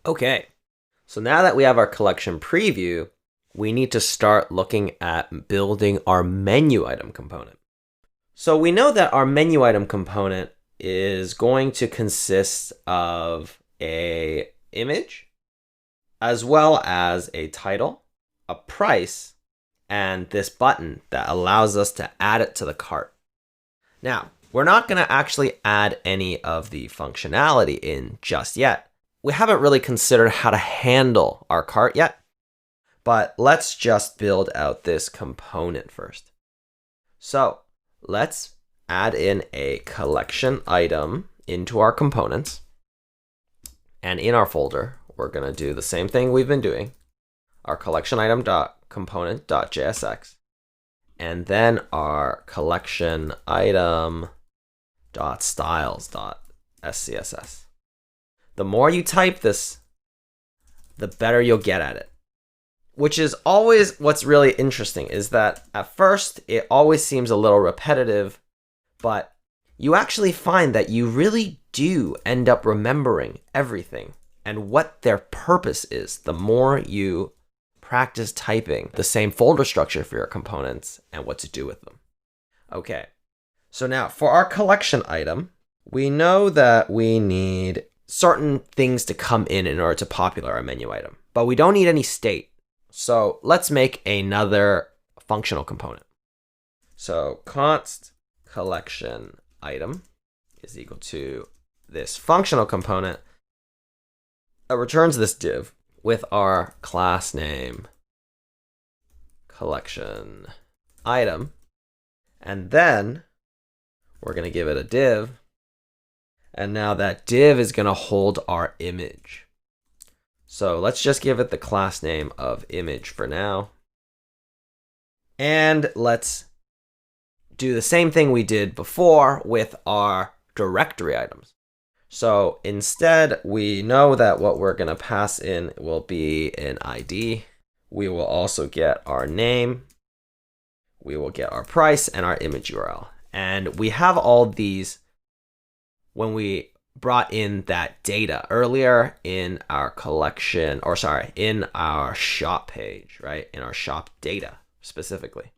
Okay, so now that we have our collection preview, we need to start looking at building our menu item component. So we know that our menu item component is going to consist of a image, as well as a title, a price, and this button that allows us to add it to the cart. Now, we're not going to actually add any of the functionality in just yet. We haven't really considered how to handle our cart yet, but let's just build out this component first. So let's add in a collection item into our components. And in our folder, we're going to do the same thing we've been doing, our collection item.component.jsx, and then our collection item.styles.scss. The more you type this, the better you'll get at it. Which is always what's really interesting, is that at first it always seems a little repetitive, but you actually find that you really do end up remembering everything and what their purpose is the more you practice typing the same folder structure for your components and what to do with them. Okay, so now for our collection item, we know that we need certain things to come in order to populate our menu item, but we don't need any state. So let's make another functional component. So const collection item is equal to this functional component that returns this div with our class name collection item. And then we're going to give it a div. And now that div is going to hold our image. So let's just give it the class name of image for now. And let's do the same thing we did before with our directory items. So instead, we know that what we're going to pass in will be an ID. We will also get our name. We will get our price and our image URL. And we have all these when we brought in that data earlier in our collection, or sorry, in our shop page, right? In our shop data specifically.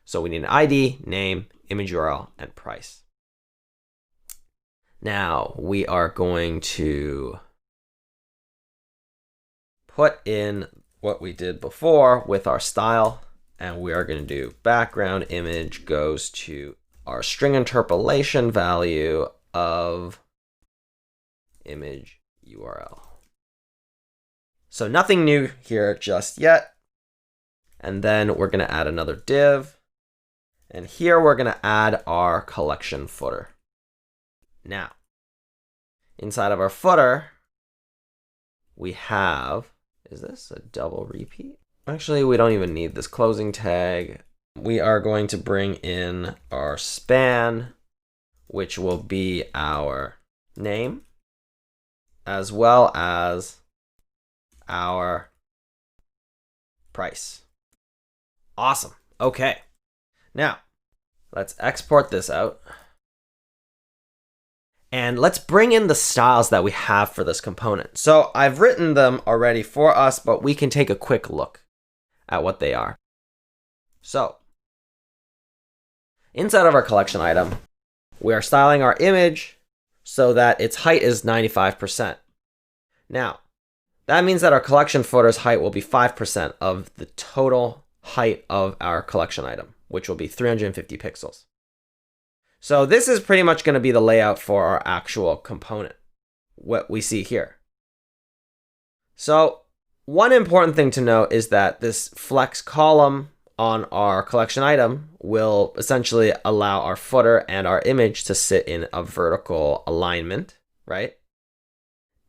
So we need an ID, name, image URL, and price. Now we are going to put in what we did before with our style, and we are going to do background image goes to our string interpolation value of image URL. So nothing new here just yet. And then we're going to add another div. And here we're going to add our collection footer. Now, inside of our footer, we have, is this a double repeat? Actually, we don't even need this closing tag. We are going to bring in our span, which will be our name, as well as our price. Awesome. Okay. Now, let's export this out. And let's bring in the styles that we have for this component. So I've written them already for us, but we can take a quick look at what they are. So inside of our collection item, we are styling our image so that its height is 95%. Now, that means that our collection footer's height will be 5% of the total height of our collection item, which will be 350 pixels. So this is pretty much going to be the layout for our actual component, what we see here. So one important thing to note is that this flex column on our collection item will essentially allow our footer and our image to sit in a vertical alignment, right?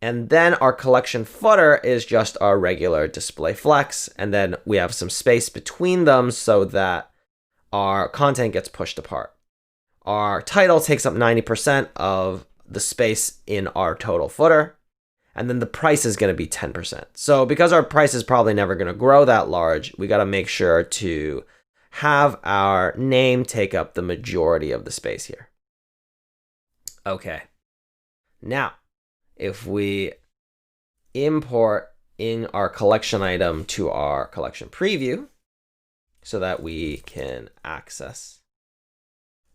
And then our collection footer is just our regular display flex. And then we have some space between them so that our content gets pushed apart. Our title takes up 90% of the space in our total footer. And then the price is going to be 10%. So because our price is probably never going to grow that large, we got to make sure to have our name take up the majority of the space here. Okay. Now, if we import in our collection item to our collection preview so that we can access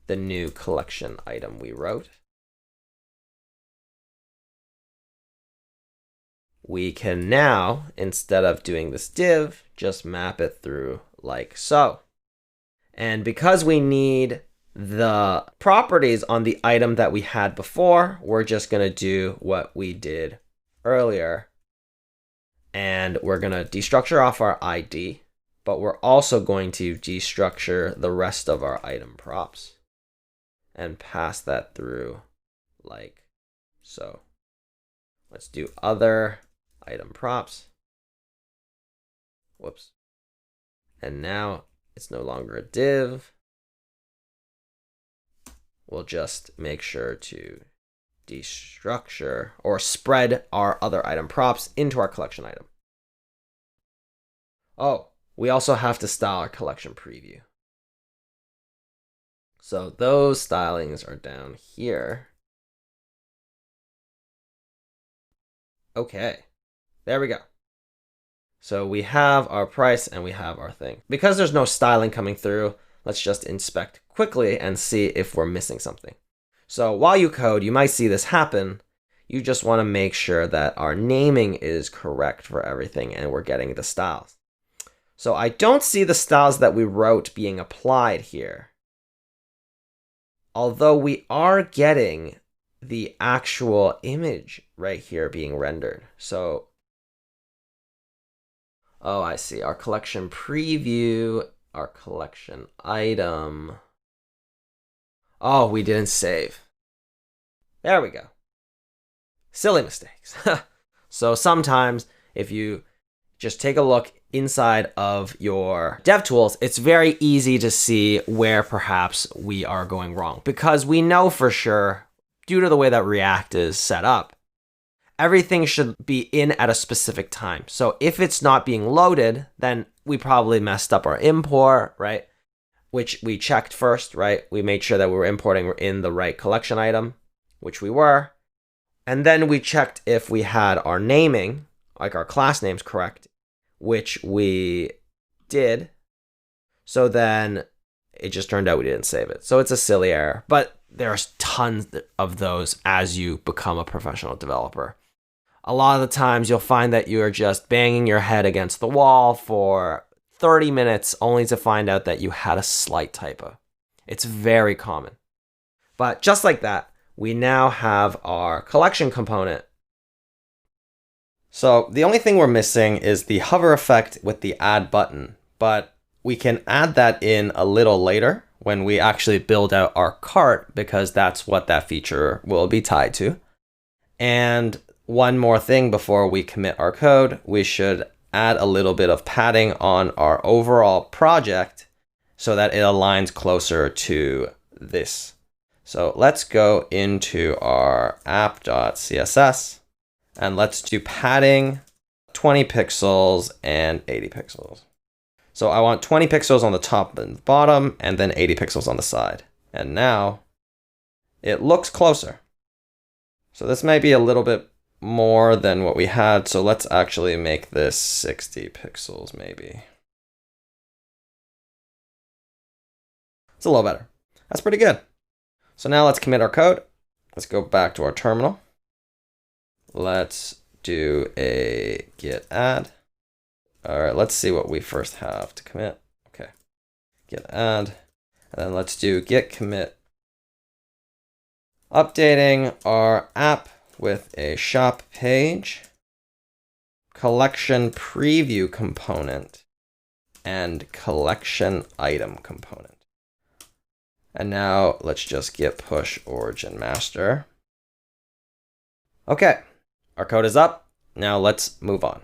the new collection item we wrote. We can now, instead of doing this div, just map it through like so. And because we need the properties on the item that we had before, we're just going to do what we did earlier. And we're going to destructure off our ID, but we're also going to destructure the rest of our item props and pass that through like so. Let's do other item props. Whoops. And now it's no longer a div. We'll just make sure to destructure or spread our other item props into our collection item. Oh, we also have to style our collection preview. So those stylings are down here. Okay, there we go. So we have our price and we have our thing. Because there's no styling coming through, let's just inspect quickly and see if we're missing something. So while you code, you might see this happen. You just want to make sure that our naming is correct for everything and we're getting the styles. So I don't see the styles that we wrote being applied here. Although we are getting the actual image right here being rendered. So, oh, I see. Our collection preview, our collection item. Oh, we didn't save. There we go. Silly mistakes. So sometimes if you just take a look inside of your DevTools, it's very easy to see where perhaps we are going wrong, because we know for sure, due to the way that React is set up, everything should be in at a specific time. So if it's not being loaded, then we probably messed up our import, right? Which we checked first, right? We made sure that we were importing in the right collection item, which we were. And then we checked if we had our naming, like our class names, correct, which we did. So then it just turned out we didn't save it. So it's a silly error, but there's tons of those as you become a professional developer. A lot of the times you'll find that you're just banging your head against the wall for 30 minutes only to find out that you had a slight typo. It's very common. But just like that, we now have our collection component. So the only thing we're missing is the hover effect with the add button, but we can add that in a little later when we actually build out our cart, because that's what that feature will be tied to. And one more thing before we commit our code, we should add a little bit of padding on our overall project so that it aligns closer to this. So let's go into our app.css and let's do padding 20 pixels and 80 pixels. So I want 20 pixels on the top and the bottom and then 80 pixels on the side. And now it looks closer. So this may be a little bit more than what we had. So let's actually make this 60 pixels maybe. It's a little better. That's pretty good. So now let's commit our code. Let's go back to our terminal. Let's do a git add. All right, let's see what we first have to commit. Okay, git add. And then let's do git commit. Updating our app with a shop page, collection preview component, and collection item component. And now let's just git push origin master. Okay, our code is up. Now let's move on.